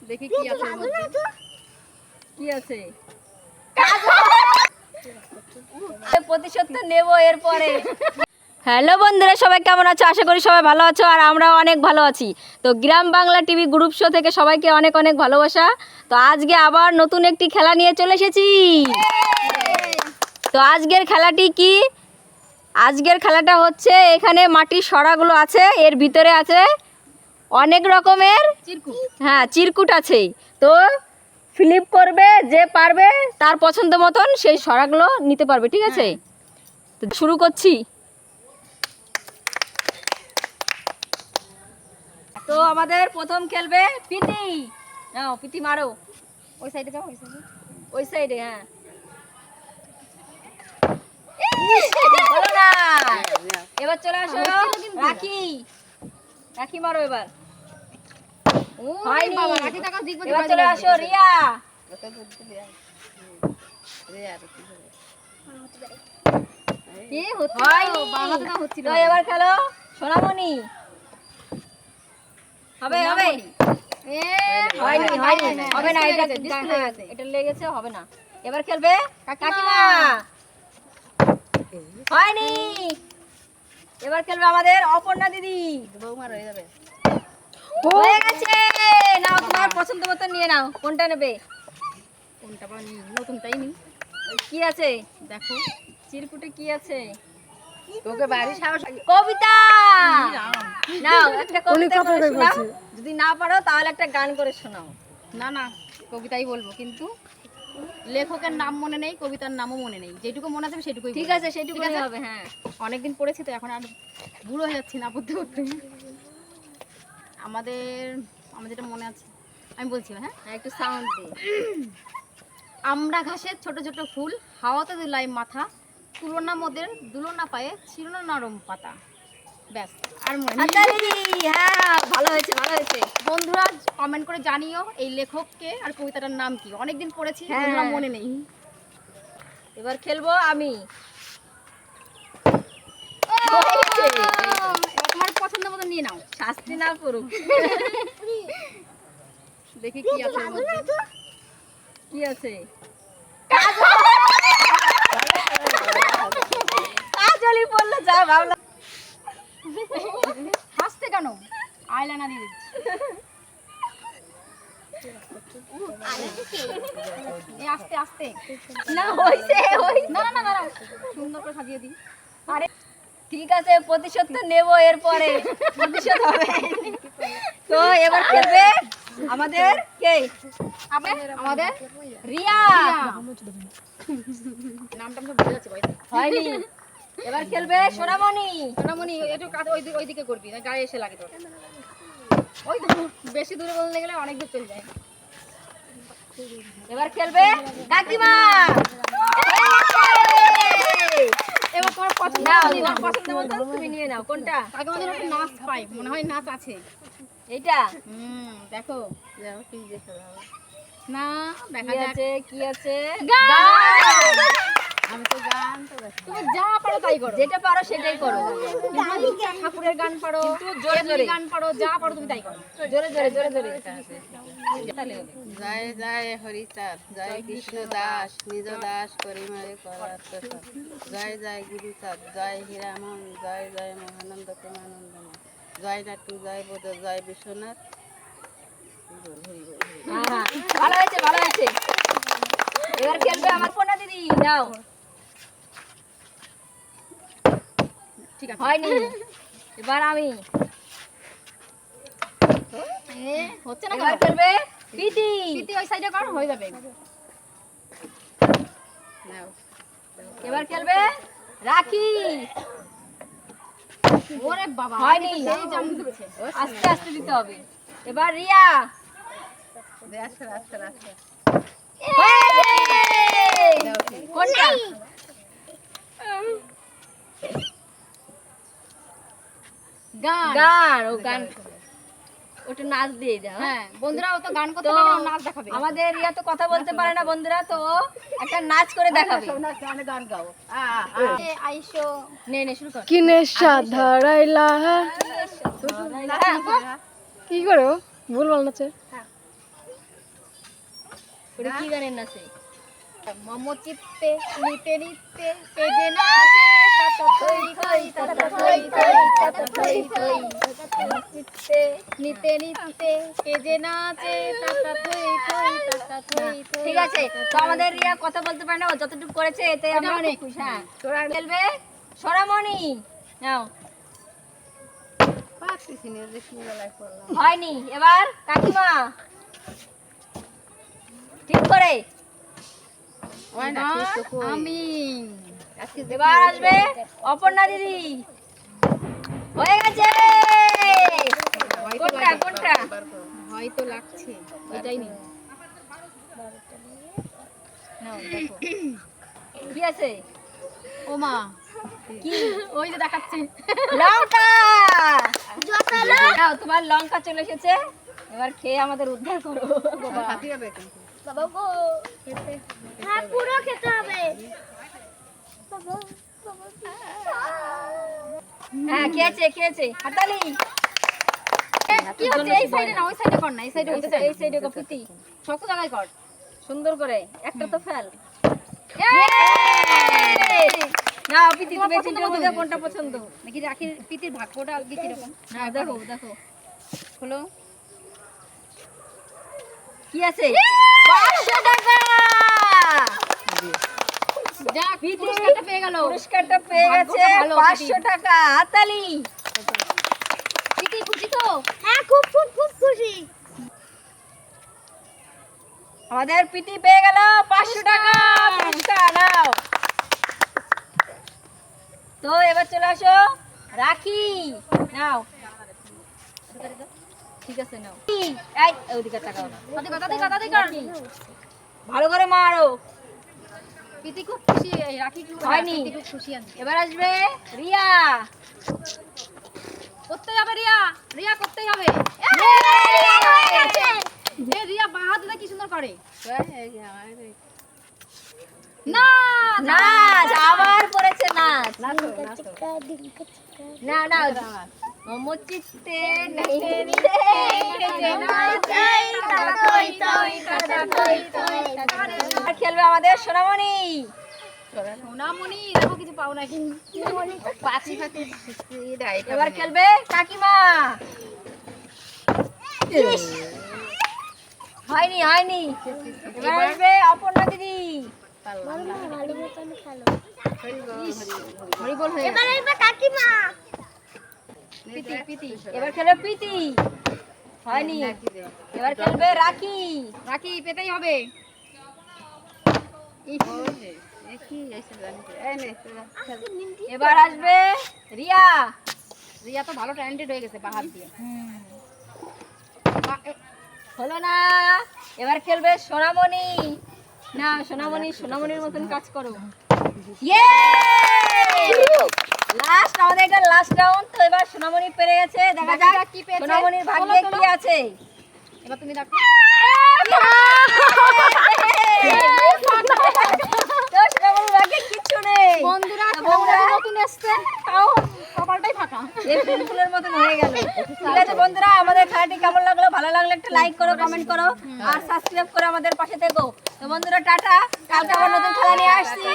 দেখি কি আছে ওর মধ্যে। কি আছে? প্রতিশোধ তো নেবো এরপরে। হ্যালো বন্ধুরা, সবাই কেমন আছো? আশা করি সবাই ভালো আছো আর আমরাও অনেক ভালো আছি। তো গ্রাম বাংলা টিভি গ্রুপ শো থেকে সবাইকে অনেক অনেক ভালোবাসা। তো আজকে আবার নতুন একটি খেলা নিয়ে চলে এসেছি। তো আজকের খেলাটি কি? আজকের খেলাটা হচ্ছে, এখানে মাটির সরাগুলো আছে, এর ভিতরে আছে অনেক রকমের চিরকুট আছে। তো ফ্লিপ করবে, যে পারবে তার পছন্দ মতন সেই সরাগুলো নিতে পারবে, ঠিক আছে? তো শুরু করছি। তো আমাদের প্রথম খেলবে পিটি। নাও পিটি মারো। ওই সাইডে যাও, ওই সাইডে। হ্যাঁ, হলো না। এবার চলে আসো রাখি। রাখি মারো এবার। হয়নি। এবার চলে আসো রিয়া। তো এবার খেলো সোনামণি। হবে হবে হয়নি হয়নি, হবে না, এটা লেগেছে, হবে না। এবার খেলবে কাকিমা। হয়নি। এবার খেলবে আমাদের অপর্ণা দিদি। বৌমার হয়ে যাবে। হয়ে গেছে। নাও তোমার পছন্দ মতো নিয়ে নাও। কোনটা নেবে? কোনটা বা নি, নতুনটাই নি। কি আছে দেখো, চিরকুটে কি আছে? তোকে বাড়ি সাহস। কবিতা নাও, একটা কবিতা করে শোনাও। যদি না পারো তাহলে একটা গান করে শোনাও। না না, কবিতাই বলবো, কিন্তু লেখকের নাম মনে নেই, কবিতার নামও মনে নেই। যেটুকু মনে আছে সেটুকুই। ঠিক আছে, সেটুকুই হবে। হ্যাঁ, অনেকদিন পড়েছি তো, এখন আর বুড়ো হয়ে যাচ্ছি না পড়তে পড়তে। আমার যেটা মনে আছে আমি বলছি। হ্যাঁ, একটু সাউন্ড দি। আমরা ঘাসের ছোট ছোট ফুল, হাওয়াতে দুলাই মাথা, তুলনা মোদের দুলনা পায়ে, ছিল না নরম পাতা। ব্যাস, আর মনে নেই। হ্যাঁ, ভালো হয়েছে, ভালো হয়েছে। বন্ধুরা কমেন্ট করে জানিও এই লেখককে আর কবিতাটার নাম কি। অনেকদিন পড়েছি, বন্ধুরা মনে নেই। এবার খেলবো আমি। তোমার পছন্দ মতো নিয়ে নাও, শাস্তি না করুক। দেখি কি আছে ওর মধ্যে। কি আছে? কাজলি বললে যা ভাবলাম। হাসতে কেন? আইলাইনার দিয়ে দিচ্ছি। আস্তে আস্তে। না হইছে, না না না দাঁড়াও, সুন্দর করে সাজিয়ে দিই। আরে ঠিক আছে, প্রতিশোধ তো নেবো এরপরে। প্রতিশোধ হবে। তো এবার খেলবে আমাদের কে? আমাদের রিয়া। নামটা আমি ভুলে যাচ্ছি। হয়নি। এবার খেলবে সোনামণি। সোনামণি, একটু কাছে ওইদিকে করবি, না গায়ে এসে লাগে তোর। ওই তো, বেশি দূরে বলতে গেলে অনেক দূর চলে যায়। এবার খেলবে কাকিমা। এবার তোমার পছন্দ মতো তুমি নিয়ে নাও। কোনটা? আগে আমাদের একটা নাচ পাই, মনে হয় নাচ আছে। এইটা? দেখো কি দেখো না, দেখা যাচ্ছে কি আছে? আমি তো গান তো দেখো, তুমি যা পারো তাই করো, যেটা পারো সেটাই করো। ঠাকুরের গান পারো, জোরে জোরে গান পারো, যা পারো তুমি তাই করো। জোরে জোরে জোরে জোরে। জয় জয় হরিচাঁদ, জয় কৃষ্ণ দাস, নিজ দাস করিমারে করাত্মসাৎ। জয় জয় গিরিচাঁদ, জয় হীরামন, জয় জয় মহানন্দ প্রেমানন্দময়, জয় নাটু, জয় বোধ, জয় বিশ্বনাথ। ভালো হয়েছে, ভালো হয়েছে। এবার খেলবে আমার পোনা দিদি। নাও। ঠিক আছে, হয়নি। এবার আমি। হচ্ছে না। এবার খেলবে পিটি। পিটি ওই সাইডে কর, হয়ে যাবে। নাও, এবার খেলবে রাখি। ওরে বাবা, হয়নি। আস্তে আস্তে দিতে হবে। এবার রিয়া। আস্তে আস্তে আস্তে। কোনটা? গান। ও গান, ওটা নাচ দিয়ে দাও। হ্যাঁ বন্ধুরা, ও তো গান করতে পারে না, নাচ দেখাবে। আমাদের রিয়া তো কথা বলতে পারে না বন্ধুরা, তো একটা নাচ করে দেখাবে। গান গাও। আইসো, নে নে শুরু কর। কি নেশা ধরাইলা, কি করো ভুল বল নাচে। ওটা কি গানের নাচে? মম চিত্তে নিতে নিতে পেজে নাচে তাতা থই থই তাতা থই থই তাতা থই থই চিত্তে নিতে নিতে পেজে নাচে তাতা থই থই তাতা থই থই। ঠিক আছে, তো আমাদের রিয়া কথা বলতে পারে না, ও যতটুকু করেছে এতে আমরা অনেক। খুব খুশি। হ্যাঁ, তোরা খেলবে সোনামণি। নাও, পারতেছি না যে কি বেলায় করলাম। হয়নি। এবার কাকিমা ঠিক করে। হয় না, ঠিক তো কই। আমি আজকে এবার আসবে অপর্ণা দিদি। হয়ে গেছে। কোনটা কোনটা? হয়তো লাগছে এটাই নেই। নাও দেখো কি আছে। ও মা কি? ওই যে দেখাচ্ছে লঙ্কা। নাও, তোমার লঙ্কা চলে এসেছে, এবার খেয়ে আমাদের উদ্ধার করো। খাতি হবে কিন্তু। হ্যাঁ, পুরো খেতে হবে। হ্যাঁ, খেয়েছে খেয়েছে। হাতালি। কি হচ্ছে? এই সাইডে না ওই সাইডে কর না, এই সাইডে হতে চাই। এই সাইডে কপিতি শক্ত জায়গায় কর। সুন্দর করে একটা তো ফেল। Yay! নাও পিতি, তুমি এই তিনটের মধ্যে কোনটা পছন্দ? নাকি রাখির পিতির ভাগ্যটা আজকে কিরকম? না দেখো দেখো হলো কি আছে। 500 টাকা। যাক পিতি পুরস্কারটা পেয়ে গেল। পুরস্কারটা পেয়ে গেছে ভাগ্যটা ভালো, 500 টাকা। হাতালি। পিতি খুশি তো? হ্যাঁ, খুব খুব খুব খুশি। আমাদের পিতি পেয়ে গেল 500 টাকা পুরস্কার। নাও, তো এবার চলে আসো রাখি। নাও, ঠিক আছে নাও। এই ওদিকে তাকাও না। তাতে কর। ভালো করে মারো। পিতি খুব খুশি, এই রাখি খুব হয়নি। পিতি খুব খুশি আছে। এবার আসবে রিয়া। করতে হবে রিয়া, রিয়া করতেই হবে। এ রিয়া বাহাত কি সুন্দর করে। এই যে আমার এই নাচ আবার করেছে নাচ। নাচো, নাচো। না না, মমচিত্তে নিতে নিতে কেজে নাচে তাতা থই থই তাতা থই থই। আর খেলবে আমাদের সোনামণি। সোনামণি দেখো কিছু পাও নাকি। পাখি ফাঁকি দেয়। এবার খেলবে কাকিমা। ইস, হয়নি হয়নি। এবার আসবে অপর্ণা দিদি। হরিবল হয়ে গেছে। পিতি পিতি এবার খেলবে প্রীতি। হয়নি। এবার খেলবে রাখি। রাখি পেতেই হবে। কি এসে জানি তো। এই নে, তোরা খেল। এবার আসবে রিয়া। রিয়া তো ভালো ট্যালেন্টেড হয়ে গেছে বাহাত দিয়ে। হলো না। এবার খেলবে সোনামণি। না, সোনামণি সোনামণির মতন কাজ করো। লাস্ট, আমাদের এটা লাস্ট রাউন্ড। তো এবার সোনামণি পেরে গেছে। দেখা বাকিরা যাক কি পেয়েছে? সোনামণির ভাগ্যে বলো, কি বলো। আছে। এবার তুমি দেখো। তো সোনামণির ভাগ্যে কিচ্ছু নেই। বন্ধুরা তো বন্ধুরা, নতুন এসছে তাও কপালটাই ফাঁকা। এই ফুলের মতন হয়ে গেল। ঠিক আছে বন্ধুরা, আমাদের খেলাটি কেমন লাগলো? ভালো লাগলে একটা লাইক করো, কমেন্ট করো আর সাবস্ক্রাইব করে আমাদের পাশে থেকো। তো বন্ধুরা টাটা, কালকে আবার নতুন খেলা নিয়ে আসছি।